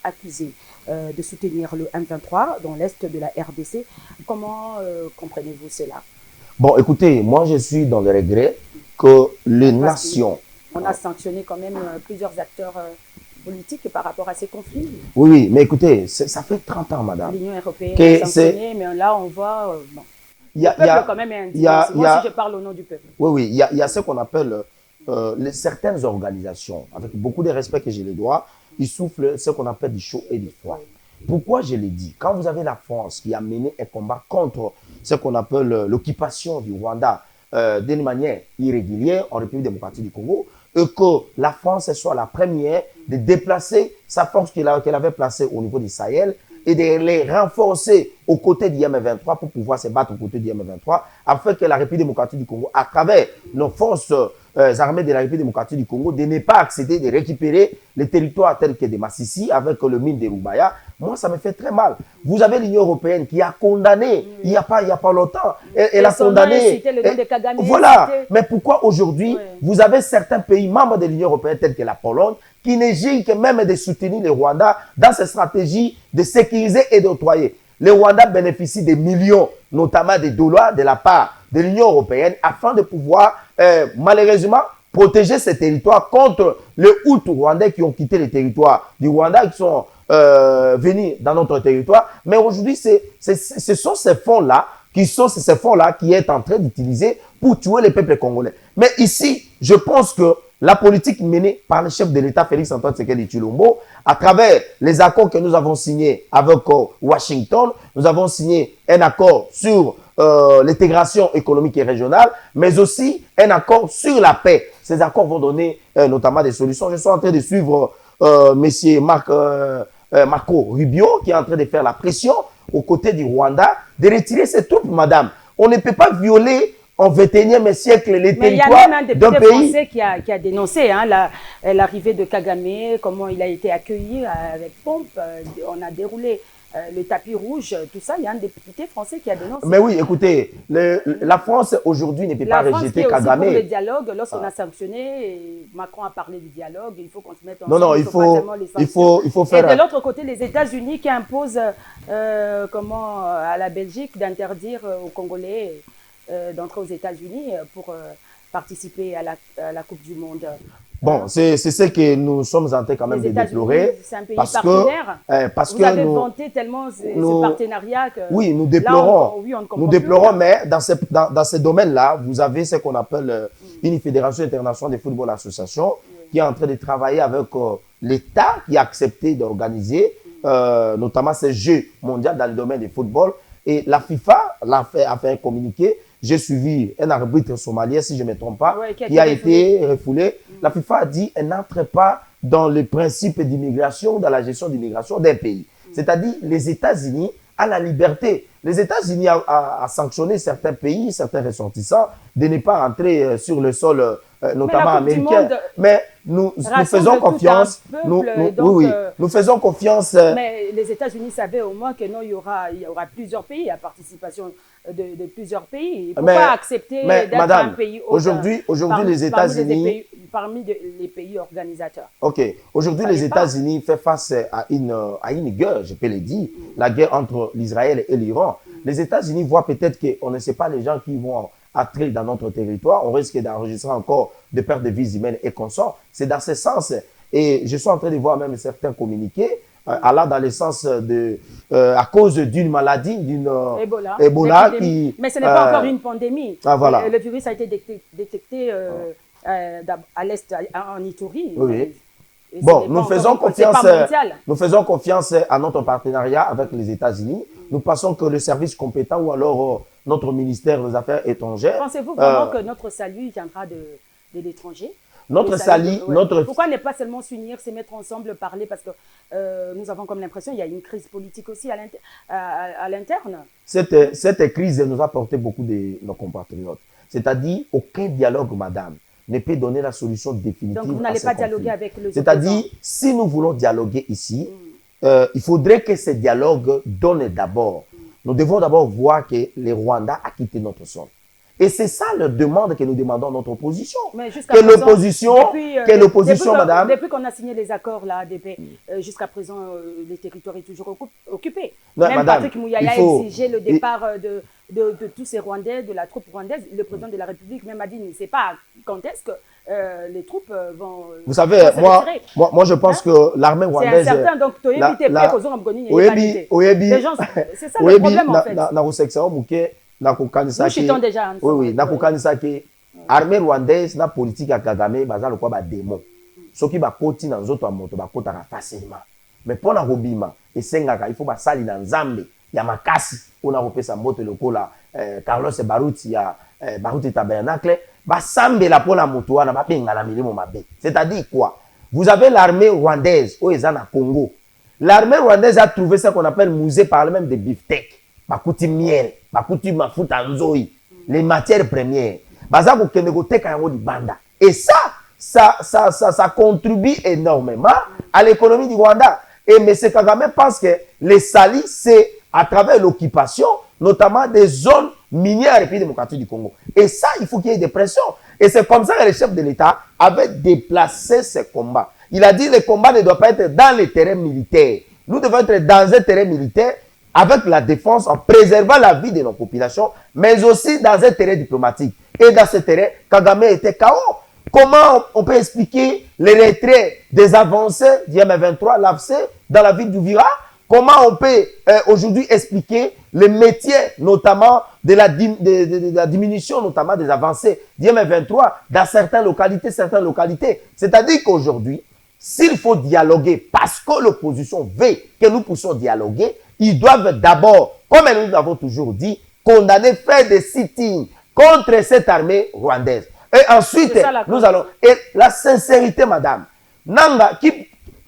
accusé de soutenir le M23 dans l'Est de la RDC. Comment comprenez-vous cela? Bon, écoutez, moi je suis dans le regret que les nations... On a sanctionné quand même plusieurs acteurs politiques par rapport à ces conflits. Oui, mais écoutez, ça fait 30 ans, madame. L'Union européenne Que a sanctionné, mais là on voit... bon. Il y a, Le peuple quand même est indigné. Moi aussi je parle au nom du peuple. Oui, il y a ce qu'on appelle certaines organisations, avec beaucoup de respect que je les dois, ils soufflent ce qu'on appelle du chaud et du froid. Pourquoi je l'ai dit? Quand vous avez la France qui a mené un combat contre ce qu'on appelle l'occupation du Rwanda d'une manière irrégulière en République démocratique du Congo, et que la France soit la première de déplacer sa force qu'elle avait placée au niveau du Sahel et de les renforcer aux côtés du M23 pour pouvoir se battre aux côtés du M23, afin que la République démocratique du Congo, à travers nos forces armées de la République démocratique du Congo, de ne pas accéder, de récupérer les territoires tels que de Massissi avec le mine de Rubaya. Moi, ça me fait très mal. Vous avez l'Union européenne qui a condamné, il n'y a pas longtemps, elle a condamné. Voilà. Mais pourquoi aujourd'hui, vous avez certains pays membres de l'Union européenne tels que la Pologne, qui négligent même de soutenir le Rwanda dans ses stratégies de sécuriser et d'octroyer. Le Rwanda bénéficie des millions, notamment des dollars de la part de l'Union européenne, afin de pouvoir, malheureusement, protéger ces territoires contre les Hutus rwandais qui ont quitté le territoire du Rwanda, qui sont venus dans notre territoire. Mais aujourd'hui, ce sont ces fonds-là qui sont en train d'utiliser pour tuer les peuples congolais. Mais ici, je pense que la politique menée par le chef de l'État, Félix-Antoine Tshisekedi Tshilombo, à travers les accords que nous avons signés avec Washington, nous avons signé un accord sur l'intégration économique et régionale, mais aussi un accord sur la paix. Ces accords vont donner notamment des solutions. Je suis en train de suivre M. Marco Rubio, qui est en train de faire la pression aux côtés du Rwanda, de retirer ses troupes, madame. On ne peut pas violer en 21e siècle les territoires d'un pays. Mais il y a même un député français qui a dénoncé l'arrivée de Kagame, comment il a été accueilli avec pompe. On a déroulé le tapis rouge, tout ça. Il y a un député français qui a dénoncé. Mais oui, écoutez, la France aujourd'hui ne peut pas rejeter Kagame. Pour le dialogue, lorsqu'on a sanctionné, et Macron a parlé du dialogue, il faut qu'on se mette ensemble. Non, il faut faire. Et de l'autre côté, les États-Unis qui imposent à la Belgique d'interdire aux Congolais d'entrer aux États-Unis pour participer à la Coupe du Monde. Bon, c'est ce que nous sommes en train quand même de déplorer. C'est un pays partenaire. Vous avez vanté tellement ce partenariat que... Oui, nous déplorons. Nous déplorons, mais dans ce domaine-là, vous avez ce qu'on appelle une fédération internationale de football association qui est en train de travailler avec l'État qui a accepté d'organiser notamment ces Jeux mondiaux dans le domaine du football. Et la FIFA a fait un communiqué. J'ai suivi un arbitre somalien, si je ne me trompe pas, qui a été refoulé. La FIFA a dit qu'elle n'entre pas dans le principe d'immigration, dans la gestion d'immigration d'un pays. C'est-à-dire, les États-Unis ont la liberté. Les États-Unis ont sanctionné certains pays, certains ressortissants, de ne pas entrer sur le sol, notamment américain. Mais nous faisons confiance. Nous faisons confiance. Mais les États-Unis savaient au moins que non, il y aura plusieurs pays, à participation de plusieurs pays. Il ne faut pas accepter d'être un pays aujourd'hui, les États-Unis... Parmi les pays organisateurs. OK. Aujourd'hui, les États-Unis font face à une guerre, je peux le dire, la guerre entre l'Israël et l'Iran. Les États-Unis voient peut-être qu'on ne sait pas les gens qui vont entrer dans notre territoire. On risque d'enregistrer encore des pertes de vies humaines et consorts. C'est dans ce sens. Et je suis en train de voir même certains communiqués allant dans le sens de, à cause d'une maladie, d'une Ebola qui... Mais ce n'est pas encore une pandémie. Voilà. Le virus a été détecté à l'est, en Ituri. Oui. Bon, nous faisons confiance à notre partenariat avec les États-Unis. Nous pensons que le service compétent ou alors notre ministère des Affaires étrangères... Pensez-vous vraiment que notre salut viendra de l'étranger? Pourquoi ne pas seulement s'unir, se mettre ensemble, parler? Parce que nous avons comme l'impression qu'il y a une crise politique aussi à l'interne. Cette crise nous a porté beaucoup de nos compatriotes. C'est-à-dire, aucun dialogue, madame, ne peut donner la solution définitive. Donc, vous n'allez pas dialoguer avec le... C'est-à-dire, si nous voulons dialoguer ici, il faudrait que ce dialogue donne d'abord. Nous devons d'abord voir que les Rwandais a quitté notre sol. Et c'est ça la demande que nous demandons à notre opposition. Que l'opposition, madame... Depuis qu'on a signé les accords là, jusqu'à présent, les territoires sont toujours occupés. Non, même madame, Patrick Mouyaya a exigé le départ de tous ces Rwandais, de la troupe rwandaise. Le président de la République même a dit, il ne sait pas quand est-ce que les troupes vont... Vous savez, moi je pense que l'armée rwandaise... C'est incertain, donc tu es prêt aux gens c'est ça le problème en fait. Nous chutons déjà ensemble. Oui, nakukanisa ke Armée rwandaise, na politique à Kagame, baza le quoi ba démon. Ce qui va koti dans autres moto, ba kota facilement. Mais pour la robima, et sengaka, il faut ba sali dans Zambé, il y a makasi, on a repéré sa moto le cola, Carlos Baruti, il y a Baruti Tabernacle, ba sambe la pour la moto, na ba penga la milimo mabe. C'est-à-dire quoi? Vous avez l'armée rwandaise, au Ezana Congo. L'armée rwandaise a trouvé ce qu'on appelle musée par même de beefsteak, bakouti miel, bakouti mafuta nzoi, les matières premières. Baza ko kende ko teka yango di banda. Et ça contribue énormément à l'économie du Rwanda. Et M. Kagame pense que les salis, c'est à travers l'occupation, notamment des zones minières et puis démocratiques du Congo. Et ça, il faut qu'il y ait des pressions. Et c'est comme ça que le chef de l'État avait déplacé ces combats. Il a dit que les combats ne doivent pas être dans les terrains militaires. Nous devons être dans un terrain militaire avec la défense en préservant la vie de nos populations, mais aussi dans un terrain diplomatique. Et dans ce terrain, Kagame était KO. Comment on peut expliquer les retraits des avancées du M23, l'AFC, dans la ville d'Uvira? Comment on peut aujourd'hui expliquer les métiers, notamment de la diminution, notamment des avancées du M23 dans certaines localités? C'est-à-dire qu'aujourd'hui, s'il faut dialoguer, parce que l'opposition veut que nous puissions dialoguer, ils doivent d'abord, comme nous l'avons toujours dit, condamner, faire des sit-ins contre cette armée rwandaise. Et ensuite, nous allons... Et la sincérité, madame, Nanga,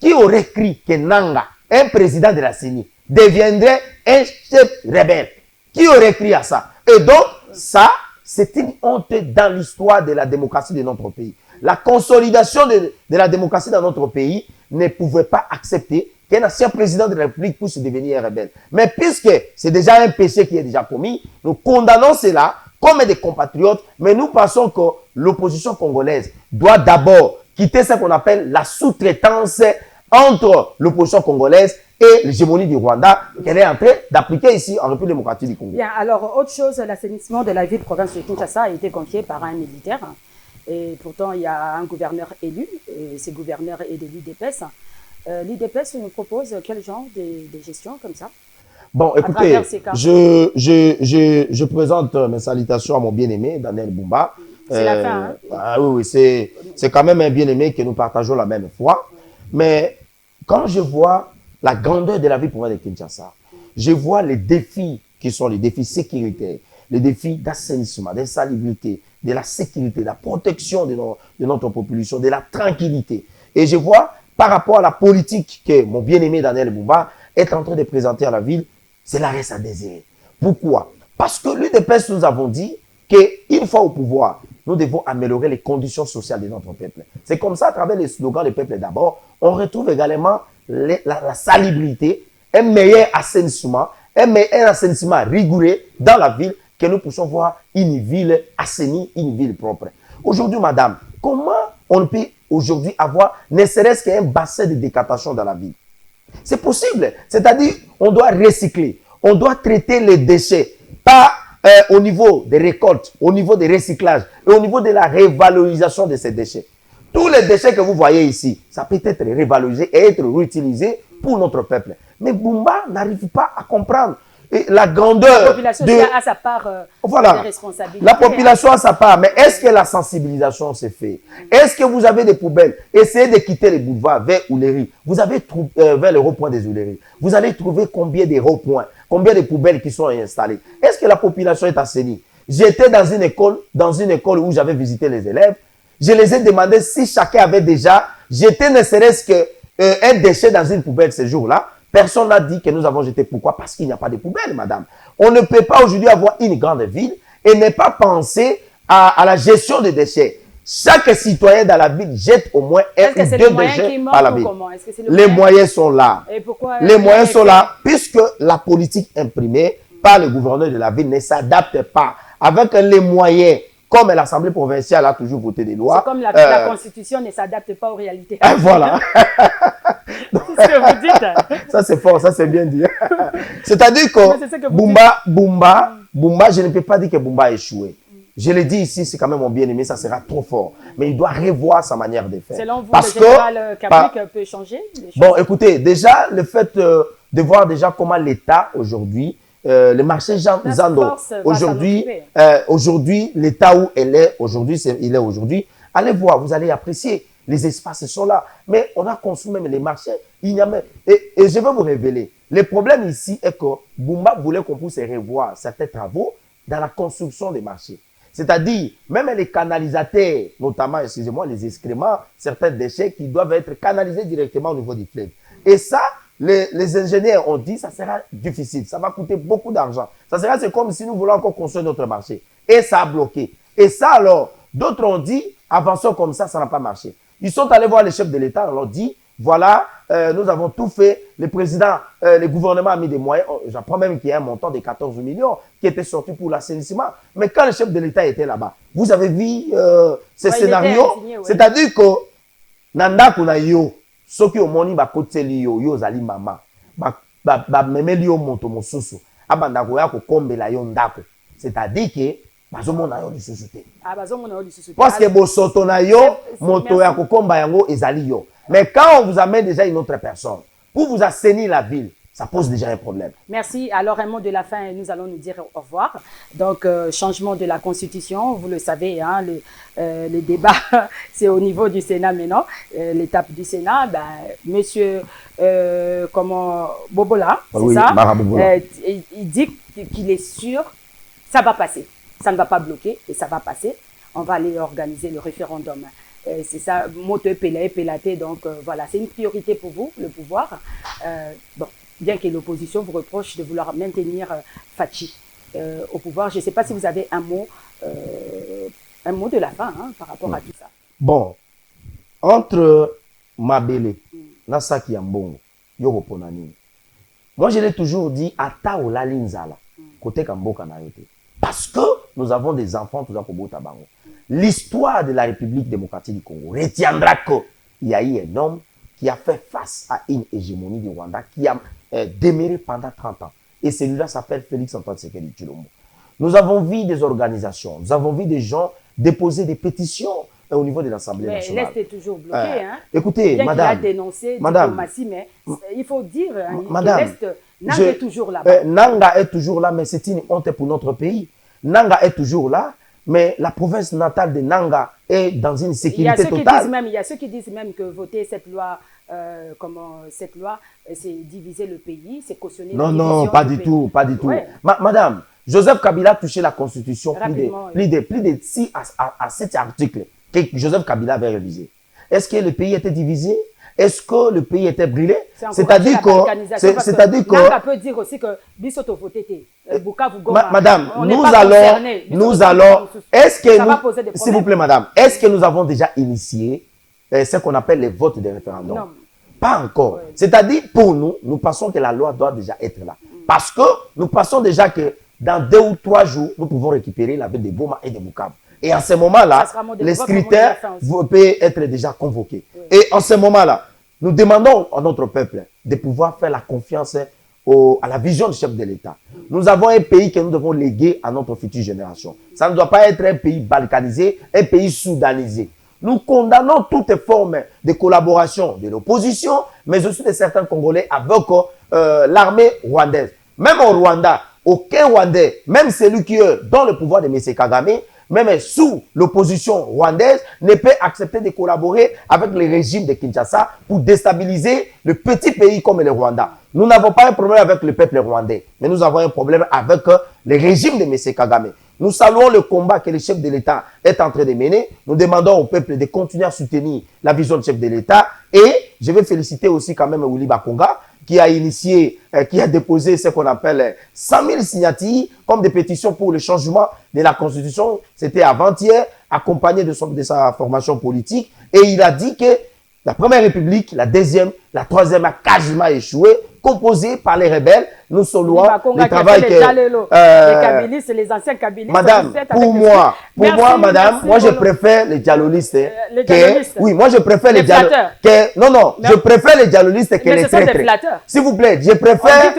qui aurait cru que Nanga, un président de la CENI, deviendrait un chef rebelle? Qui aurait cru à ça? Et donc, ça, c'est une honte dans l'histoire de la démocratie de notre pays. La consolidation de la démocratie dans notre pays ne pouvait pas accepter qu'un ancien président de la République puisse devenir un rebelle. Mais puisque c'est déjà un péché qui est déjà commis, nous condamnons cela comme des compatriotes, mais nous pensons que l'opposition congolaise doit d'abord quitter ce qu'on appelle la sous-traitance entre l'opposition congolaise et l'hégémonie du Rwanda qu'elle est en train d'appliquer ici en République démocratique du Congo. Bien, alors autre chose, l'assainissement de la ville-province de Kinshasa a été confié par un militaire. Et pourtant, il y a un gouverneur élu, et ce gouverneur est de l'UDPS. L'UDPS nous propose quel genre de gestion comme ça? Bon, écoutez, je présente mes salutations à mon bien-aimé, Daniel Bumba. C'est la fin, hein? Ah oui, c'est quand même un bien-aimé que nous partageons la même foi. Mais quand je vois la grandeur de la vie province de Kinshasa, je vois les défis qui sont les défis sécuritaires, les défis d'assainissement, d'insalubrité, de la sécurité, de la protection de notre population, de la tranquillité. Et je vois, par rapport à la politique que mon bien-aimé Daniel Bumba est en train de présenter à la ville, cela reste à désirer. Pourquoi? Parce que l'UDPS, nous avons dit qu'une fois au pouvoir, nous devons améliorer les conditions sociales de notre peuple. C'est comme ça, à travers les slogans « Le peuple d'abord », on retrouve également la salubrité, un meilleur assainissement, un assainissement rigoureux dans la ville, que nous puissions voir une ville assainie, une ville propre. Aujourd'hui, madame, comment on peut aujourd'hui avoir ne serait-ce qu'un bassin de décantation dans la ville? C'est possible. C'est-à-dire, on doit recycler, on doit traiter les déchets, pas au niveau des récoltes, au niveau des recyclages et au niveau de la révalorisation de ces déchets. Tous les déchets que vous voyez ici, ça peut être révalorisé et être réutilisé pour notre peuple. Mais Bumba n'arrive pas à comprendre la grandeur. La population a sa part de responsabilité. La population a sa part, mais est-ce que la sensibilisation s'est faite? Est-ce que vous avez des poubelles? Essayez de quitter les boulevards vers Ouléry. Vous avez vers le rond-point des Ouléry. Vous allez trouver combien de ronds-points, combien de poubelles qui sont installées. Est-ce que la population est assainie? J'étais dans une école où j'avais visité les élèves. Je les ai demandé si chacun avait déjà jeté ne serait-ce qu'un déchet dans une poubelle ce jour-là. Personne n'a dit que nous avons jeté. Pourquoi? Parce qu'il n'y a pas de poubelle, madame. On ne peut pas aujourd'hui avoir une grande ville et ne pas penser à la gestion des déchets. Chaque citoyen dans la ville jette au moins un ou deux déchets par la ville. Les moyens sont là. Et pourquoi les moyens sont là puisque la politique imprimée par le gouverneur de la ville ne s'adapte pas. Avec les moyens, comme l'Assemblée provinciale a toujours voté des lois. C'est comme la Constitution ne s'adapte pas aux réalités. Voilà. C'est ce que vous dites. Ça c'est fort, ça c'est bien dit. C'est-à-dire que Bumba, je ne peux pas dire que Bumba a échoué. Je l'ai dit ici, c'est quand même mon bien-aimé, ça sera trop fort. Mais il doit revoir sa manière de faire. Selon vous, le général Kablik peut changer les choses? Bon, écoutez, déjà, le fait de voir déjà comment l'État, aujourd'hui, le marché Jean Zando. Aujourd'hui, l'état où il est aujourd'hui, allez voir, vous allez apprécier. Les espaces sont là. Mais on a construit même les marchés. Il y a même... et je vais vous révéler. Le problème ici est que Bumba voulait qu'on puisse revoir certains travaux dans la construction des marchés. C'est-à-dire, même les canalisateurs, notamment, excusez-moi, les excréments, certains déchets qui doivent être canalisés directement au niveau du fleuve. Et ça, les ingénieurs ont dit, ça sera difficile. Ça va coûter beaucoup d'argent. C'est comme si nous voulons encore construire notre marché. Et ça a bloqué. Et ça, alors, d'autres ont dit, avançons comme ça n'a pas marché. Ils sont allés voir les chefs de l'État, on leur dit, voilà, nous avons tout fait. Le président, le gouvernement a mis des moyens. J'apprends même qu'il y a un montant de 14 millions qui était sorti pour l'assainissement. Mais quand le chef de l'État était là-bas, vous avez vu ces scénarios? C'est-à-dire que, nanda kuna yo, ceux qui ont moni ba kote yo, yo zali mama, ba meme yo moto mosusu, abandako ya ko kombela yo ndako. C'est-à-dire que bazomona yo lisusu te. Parce que bosoto na yo, moto ya ko komba yango ezali yo. Mais quand on vous amène déjà une autre personne, pour vous assainir la ville, ça pose déjà un problème. Merci. Alors, un mot de la fin, nous allons nous dire au revoir. Donc, changement de la Constitution, vous le savez, hein, le débat, c'est au niveau du Sénat maintenant. L'étape du Sénat, ben, monsieur Bobola, c'est oui, ça, il dit qu'il est sûr, ça va passer. Ça ne va pas bloquer et ça va passer. On va aller organiser le référendum. C'est ça, moto pélaté. Donc, voilà, c'est une priorité pour vous, le pouvoir. Bon. Bien que l'opposition vous reproche de vouloir maintenir Fachi au pouvoir. Je ne sais pas si vous avez un mot de la fin hein, par rapport à tout ça. Bon, entre Mabele, Nasaki Yambongo, Yoro Ponani, moi je l'ai toujours dit, Ata ou la Linzala, côté Kamboka Nayote. Parce que nous avons des enfants, tout ça pour Botabango. L'histoire de la République démocratique du Congo retiendra qu'il y a eu un homme qui a fait face à une hégémonie du Rwanda, qui a demeuré pendant 30 ans. Et celui-là s'appelle Félix Antoine Tshisekedi Tshilombo. Nous avons vu des organisations, nous avons vu des gens déposer des pétitions au niveau de l'Assemblée nationale. Mais l'Est est toujours bloqué. Hein. Écoutez, madame. Il a dénoncé diplomatie, mais il faut dire que l'Est, Nanga est toujours là-bas. Nanga est toujours là, mais c'est une honte pour notre pays. Nanga est toujours là, mais la province natale de Nanga est dans une sécurité totale. Il y a ceux qui disent même que voter cette loi, c'est diviser le pays, c'est cautionner la division. Non, pas du tout, pas du tout. Ouais. Madame, Joseph Kabila a touché la Constitution plus de 6 à 7 articles que Joseph Kabila avait révisé. Est-ce que le pays était divisé? Est-ce que le pays était brûlé? C'est-à-dire que... Nanga peut dire aussi que Bisoto voté. Madame, nous allons... Est-ce que s'il vous plaît, madame, est-ce que nous avons déjà initié ce qu'on appelle les votes des référendums? Non. Pas encore. Ouais. C'est-à-dire, pour nous, nous pensons que la loi doit déjà être là. Parce que nous pensons déjà que dans 2 ou 3 jours, nous pouvons récupérer la ville de Boma et de Bukavu. Et en ce moment-là, les scrutins peuvent être déjà convoqués. Oui. Et en ce moment-là, nous demandons à notre peuple de pouvoir faire la confiance à la vision du chef de l'État. Nous avons un pays que nous devons léguer à notre future génération. Ça ne doit pas être un pays balkanisé, un pays soudanisé. Nous condamnons toute forme de collaboration de l'opposition, mais aussi de certains Congolais avec l'armée rwandaise. Même au Rwanda, aucun Rwandais, même celui qui est dans le pouvoir de M. Kagame, même sous l'opposition rwandaise, ne peut accepter de collaborer avec le régime de Kinshasa pour déstabiliser le petit pays comme le Rwanda. Nous n'avons pas un problème avec le peuple rwandais, mais nous avons un problème avec le régime de M. Kagame. Nous saluons le combat que le chef de l'État est en train de mener. Nous demandons au peuple de continuer à soutenir la vision du chef de l'État. Et je vais féliciter aussi quand même Willy Bakonga, qui a initié, qui a déposé ce qu'on appelle 100 000 signatures comme des pétitions pour le changement de la Constitution. C'était avant-hier, accompagné de sa formation politique. Et il a dit que la première république, la deuxième, la troisième a quasiment échoué, composée par les rebelles. Nous saluons le travail que... les kabylistes, les anciens kabylistes. Madame, pour moi, madame, moi je préfère les dialolistes. Oui, moi je préfère les dialolistes. Non, je préfère les dialolistes que les traîtres. S'il vous plaît, je préfère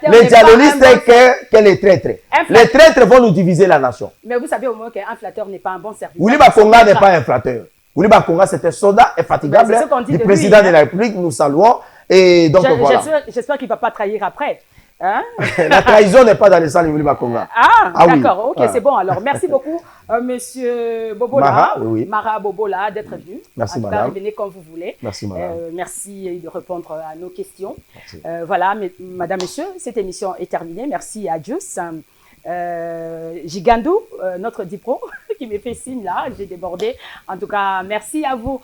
les dialolistes que les traîtres. Les traîtres vont nous diviser la nation. Mais vous savez au moins qu'un flatteur n'est pas un bon serviteur. Willy Bakonga n'est pas un flatteur. Willy Bakonga, c'est un soldat infatigable du président de la République. Nous saluons. Et donc, voilà. J'espère qu'il ne va pas trahir après. Hein? La trahison n'est pas dans le sang du Bakonga. Ah, d'accord, oui. ok, c'est bon. Alors, merci beaucoup, monsieur Bobola, Mara, oui. Mara Bobola, d'être venu. Merci, En tout cas, madame. revenez quand vous voulez. Merci, madame. Merci de répondre à nos questions. Merci. Voilà, madame, monsieur, cette émission est terminée. Merci à Dius. Gigandou, notre dipro, qui me fait signe là, j'ai débordé. En tout cas, merci à vous,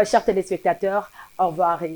chers téléspectateurs. Au revoir.